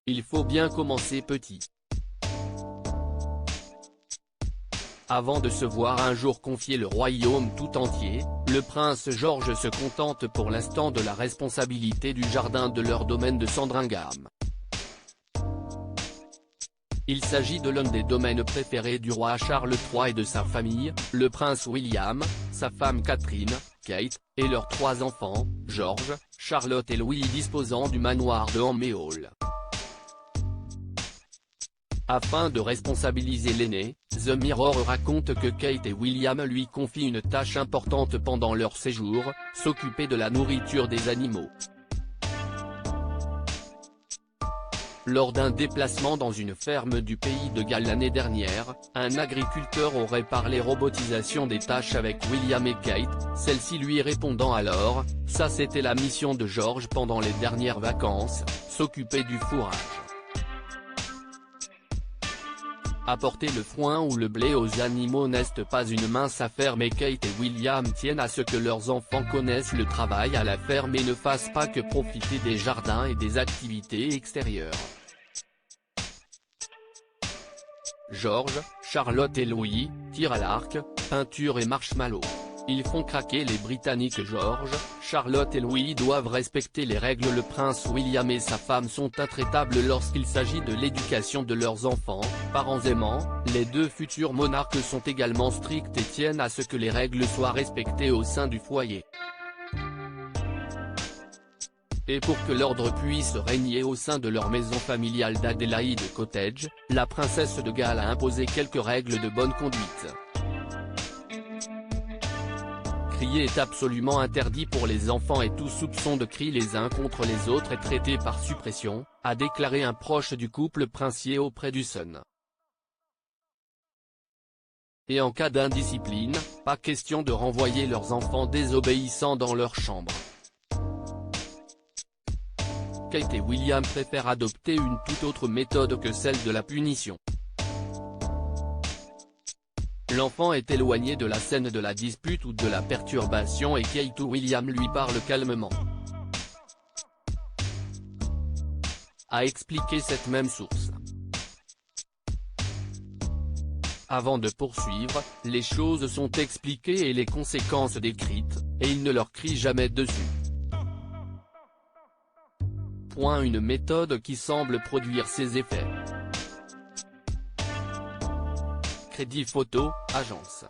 Il faut bien commencer petit. Avant de se voir un jour confier le royaume tout entier, le prince George se contente pour l'instant de la responsabilité du jardin de leur domaine de Sandringham. Il s'agit de l'un des domaines préférés du roi Charles III et de sa famille, le prince William, sa femme Catherine, Kate, et leurs 3 enfants, George, Charlotte et Louis disposant du manoir de Hammer Hall. Afin de responsabiliser l'aîné, The Mirror raconte que Kate et William lui confient une tâche importante pendant leur séjour, s'occuper de la nourriture des animaux. Lors d'un déplacement dans une ferme du pays de Galles l'année dernière, un agriculteur aurait parlé robotisation des tâches avec William et Kate, celle-ci lui répondant alors « Ça c'était la mission de George pendant les dernières vacances, s'occuper du fourrage. Apporter le foin ou le blé aux animaux n'est pas une mince affaire mais Kate et William tiennent à ce que leurs enfants connaissent le travail à la ferme et ne fassent pas que profiter des jardins et des activités extérieures. George, Charlotte et Louis, tir à l'arc, peinture et marshmallow. Ils font craquer les Britanniques. George, Charlotte et Louis doivent respecter les règles. Le prince William et sa femme sont intraitables lorsqu'il s'agit de l'éducation de leurs enfants, parents aimants. Les 2 futurs monarques sont également stricts et tiennent à ce que les règles soient respectées au sein du foyer. Et pour que l'ordre puisse régner au sein de leur maison familiale d'Adelaide Cottage, la princesse de Galles a imposé quelques règles de bonne conduite. Crier est absolument interdit pour les enfants et tout soupçon de cri les uns contre les autres est traité par suppression, a déclaré un proche du couple princier auprès du Sun. Et en cas d'indiscipline, pas question de renvoyer leurs enfants désobéissants dans leur chambre. Kate et William préfèrent adopter une toute autre méthode que celle de la punition. L'enfant est éloigné de la scène de la dispute ou de la perturbation et Kate ou William lui parlent calmement. A expliqué cette même source. Avant de poursuivre, les choses sont expliquées et les conséquences décrites, et il ne leur crie jamais dessus. Une méthode qui semble produire ses effets. Crédit photo, agence.